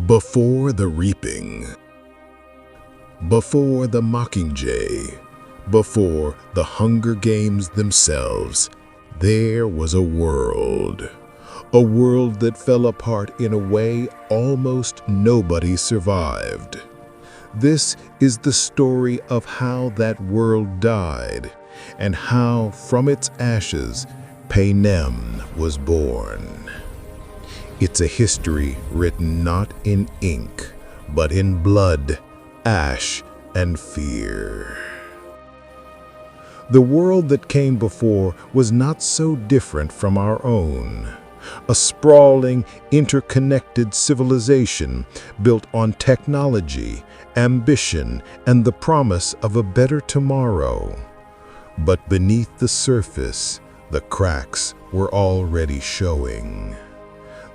Before the reaping, before the Mockingjay, before the Hunger Games themselves, there was a world that fell apart in a way almost nobody survived. This is the story of how that world died and how from its ashes Panem was born. It's a history written not in ink, but in blood, ash, and fear. The world that came before was not so different from our own. A sprawling, interconnected civilization built on technology, ambition, and the promise of a better tomorrow. But beneath the surface, the cracks were already showing.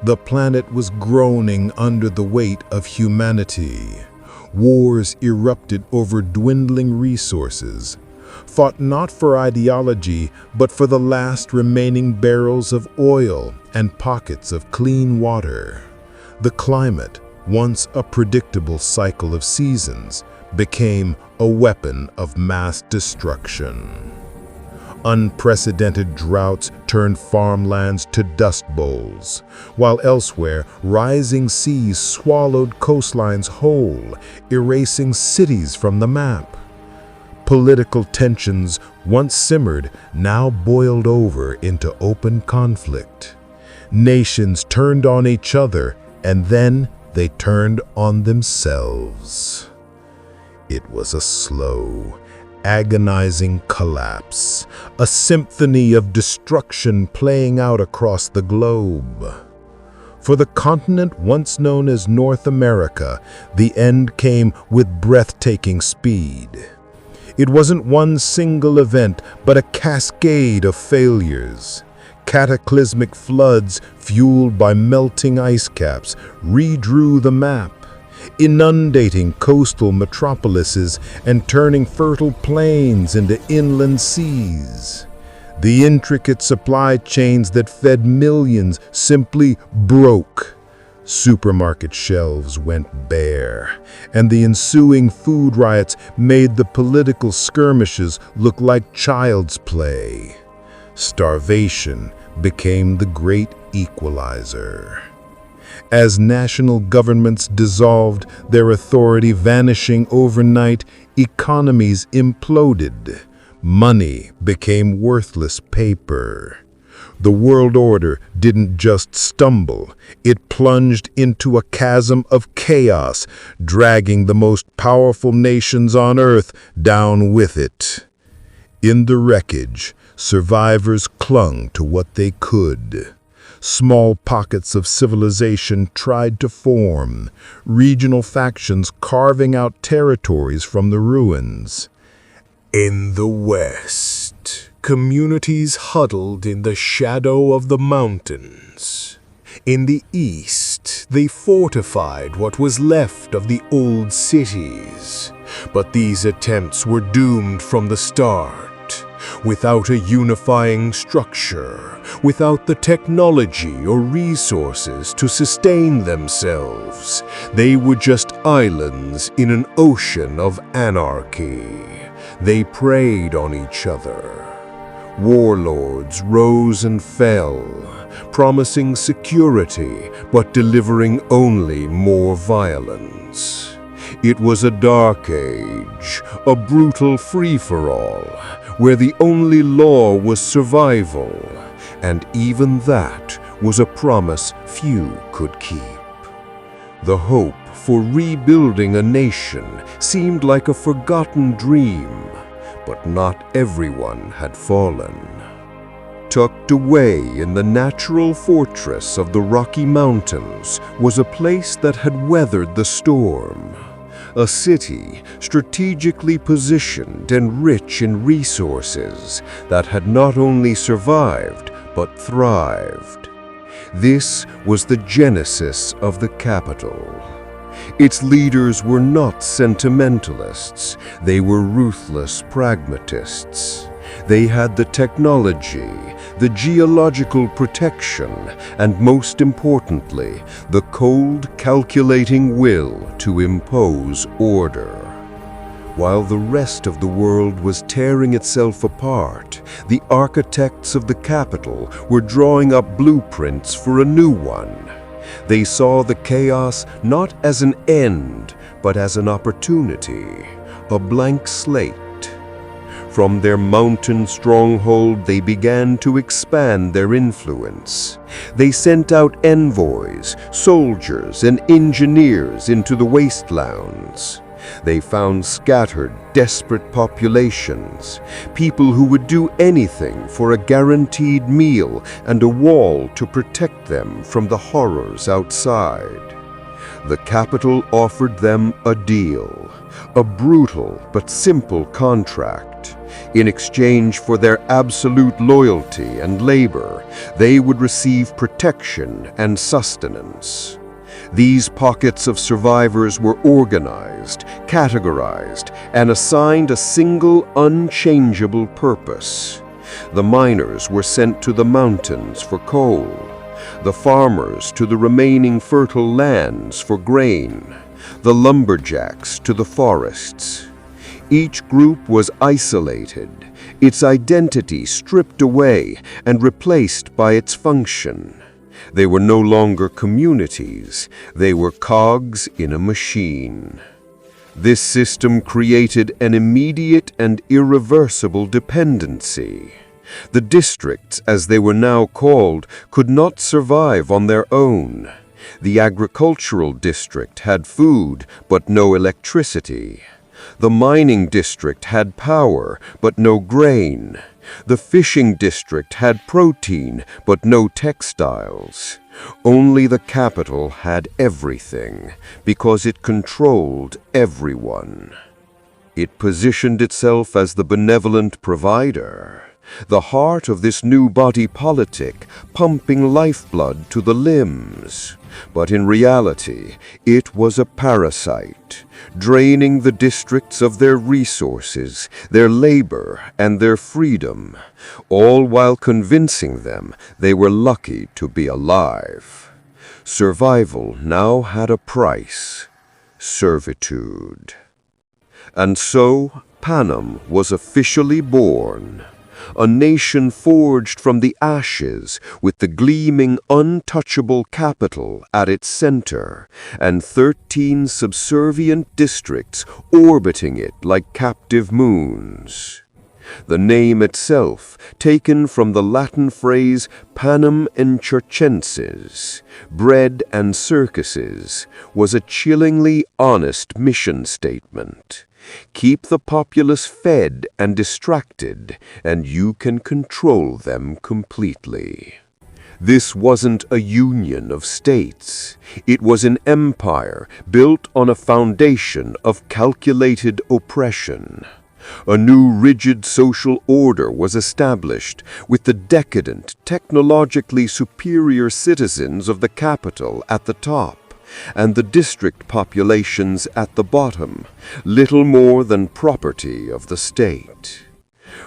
The planet was groaning under the weight of humanity. Wars erupted over dwindling resources, fought not for ideology, but for the last remaining barrels of oil and pockets of clean water. The climate, once a predictable cycle of seasons, became a weapon of mass destruction. Unprecedented droughts turned farmlands to dust bowls, while elsewhere rising seas swallowed coastlines whole, erasing cities from the map. Political tensions, once simmered, now boiled over into open conflict. Nations turned on each other, and then they turned on themselves. It was a slow, agonizing collapse, a symphony of destruction playing out across the globe. For the continent once known as North America, the end came with breathtaking speed. It wasn't one single event, but a cascade of failures. Cataclysmic floods, fueled by melting ice caps, redrew the map, inundating coastal metropolises and turning fertile plains into inland seas. The intricate supply chains that fed millions simply broke. Supermarket shelves went bare, and the ensuing food riots made the political skirmishes look like child's play. Starvation became the great equalizer. As national governments dissolved, their authority vanishing overnight, economies imploded. Money became worthless paper. The world order didn't just stumble, it plunged into a chasm of chaos, dragging the most powerful nations on earth down with it. In the wreckage, survivors clung to what they could. Small pockets of civilization tried to form, regional factions carving out territories from the ruins. In the West, communities huddled in the shadow of the mountains. In the East, they fortified what was left of the old cities. But these attempts were doomed from the start. Without a unifying structure, without the technology or resources to sustain themselves, they were just islands in an ocean of anarchy. They preyed on each other. Warlords rose and fell, promising security but delivering only more violence. It was a dark age, a brutal free-for-all, where the only law was survival, and even that was a promise few could keep. The hope for rebuilding a nation seemed like a forgotten dream, but not everyone had fallen. Tucked away in the natural fortress of the Rocky Mountains was a place that had weathered the storm. A city strategically positioned and rich in resources that had not only survived but thrived. This was the genesis of the capital. Its leaders were not sentimentalists, they were ruthless pragmatists. They had the technology, the geological protection, and most importantly, the cold, calculating will to impose order. While the rest of the world was tearing itself apart, the architects of the capital were drawing up blueprints for a new one. They saw the chaos not as an end, but as an opportunity, a blank slate. From their mountain stronghold, they began to expand their influence. They sent out envoys, soldiers, and engineers into the wastelands. They found scattered, desperate populations, people who would do anything for a guaranteed meal and a wall to protect them from the horrors outside. The capital offered them a deal, a brutal but simple contract. In exchange for their absolute loyalty and labor, they would receive protection and sustenance. These pockets of survivors were organized, categorized, and assigned a single unchangeable purpose. The miners were sent to the mountains for coal, the farmers to the remaining fertile lands for grain, the lumberjacks to the forests. Each group was isolated, its identity stripped away and replaced by its function. They were no longer communities, they were cogs in a machine. This system created an immediate and irreversible dependency. The districts, as they were now called, could not survive on their own. The agricultural district had food, but no electricity. The mining district had power, but no grain. The fishing district had protein, but no textiles. Only the capital had everything, because it controlled everyone. It positioned itself as the benevolent provider, the heart of this new body politic, pumping lifeblood to the limbs. But in reality, it was a parasite, draining the districts of their resources, their labor, and their freedom, all while convincing them they were lucky to be alive. Survival now had a price: servitude. And so, Panem was officially born. A nation forged from the ashes, with the gleaming, untouchable capital at its center, and 13 subservient districts orbiting it like captive moons. The name itself, taken from the Latin phrase Panem and Circenses, bread and circuses, was a chillingly honest mission statement. Keep the populace fed and distracted, and you can control them completely. This wasn't a union of states. It was an empire built on a foundation of calculated oppression. A new rigid social order was established, with the decadent, technologically superior citizens of the capital at the top, and the district populations at the bottom, little more than property of the state.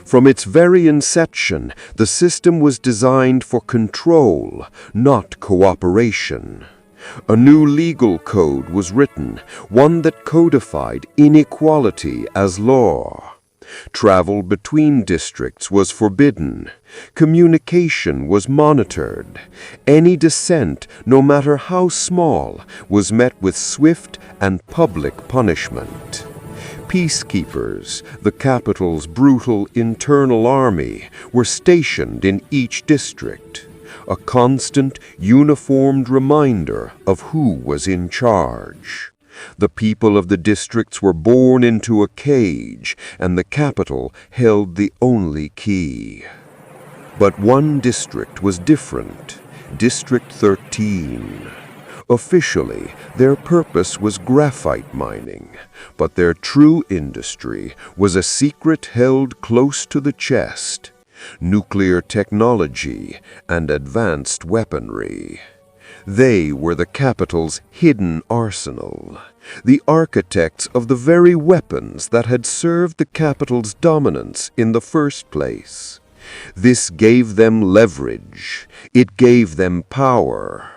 From its very inception, the system was designed for control, not cooperation. A new legal code was written, one that codified inequality as law. Travel between districts was forbidden. Communication was monitored. Any dissent, no matter how small, was met with swift and public punishment. Peacekeepers, the capital's brutal internal army, were stationed in each district, a constant, uniformed reminder of who was in charge. The people of the districts were born into a cage, and the capital held the only key. But one district was different, District 13. Officially, their purpose was graphite mining, but their true industry was a secret held close to the chest: nuclear technology and advanced weaponry. They were the capital's hidden arsenal, the architects of the very weapons that had served the capital's dominance in the first place. This gave them leverage. It gave them power.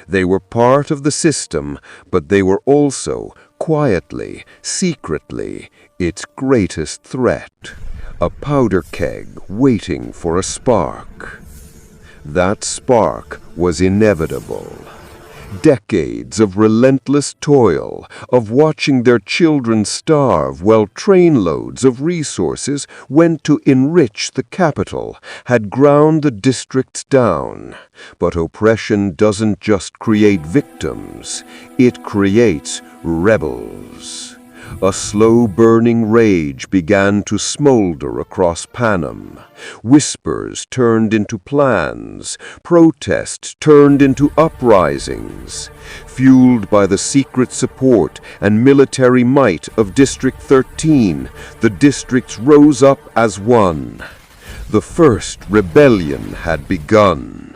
They were part of the system, but they were also, quietly, secretly, its greatest threat. A powder keg waiting for a spark. That spark was inevitable. Decades of relentless toil, of watching their children starve while trainloads of resources went to enrich the capital, had ground the districts down. But oppression doesn't just create victims, it creates rebels. A slow-burning rage began to smolder across Panem. Whispers turned into plans. Protests turned into uprisings. Fueled by the secret support and military might of District 13, the districts rose up as one. The first rebellion had begun.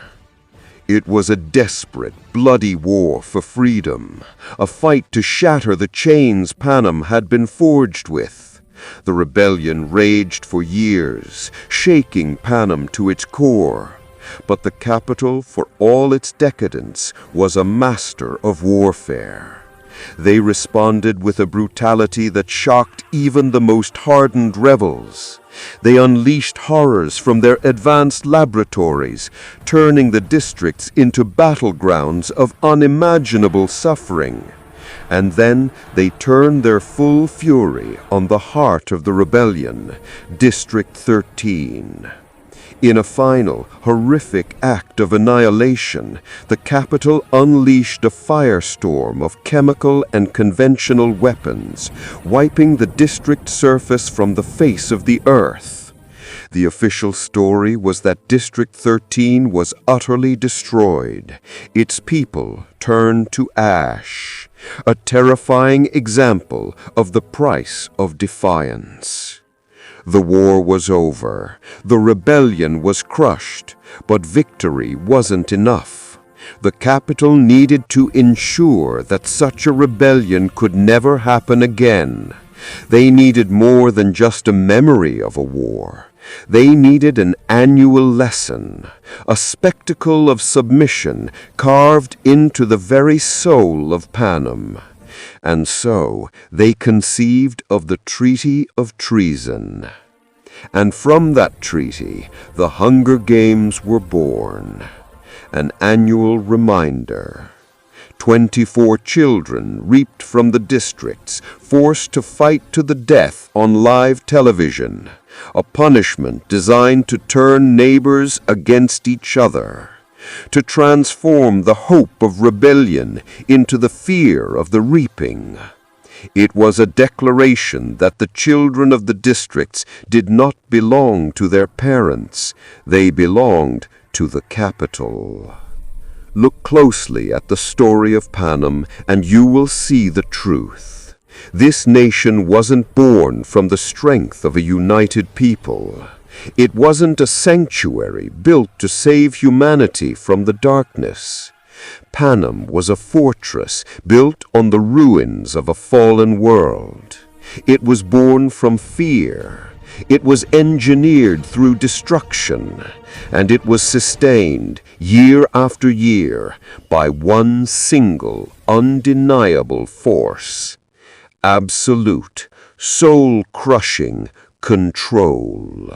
It was a desperate, bloody war for freedom, a fight to shatter the chains Panem had been forged with. The rebellion raged for years, shaking Panem to its core. But the capital, for all its decadence, was a master of warfare. They responded with a brutality that shocked even the most hardened rebels. They unleashed horrors from their advanced laboratories, turning the districts into battlegrounds of unimaginable suffering. And then they turned their full fury on the heart of the rebellion, District 13. In a final, horrific act of annihilation, the capital unleashed a firestorm of chemical and conventional weapons, wiping the district surface from the face of the earth. The official story was that District 13 was utterly destroyed, its people turned to ash, a terrifying example of the price of defiance. The war was over, the rebellion was crushed, but victory wasn't enough. The capital needed to ensure that such a rebellion could never happen again. They needed more than just a memory of a war. They needed an annual lesson, a spectacle of submission carved into the very soul of Panem. And so they conceived of the Treaty of Treason. And from that treaty, the Hunger Games were born. An annual reminder. 24 children reaped from the districts, forced to fight to the death on live television. A punishment designed to turn neighbors against each other. To transform the hope of rebellion into the fear of the reaping. It was a declaration that the children of the districts did not belong to their parents. They belonged to the capital. Look closely at the story of Panem and you will see the truth. This nation wasn't born from the strength of a united people. It wasn't a sanctuary built to save humanity from the darkness. Panem was a fortress built on the ruins of a fallen world. It was born from fear. It was engineered through destruction. And it was sustained year after year by one single, undeniable force. Absolute, soul-crushing control.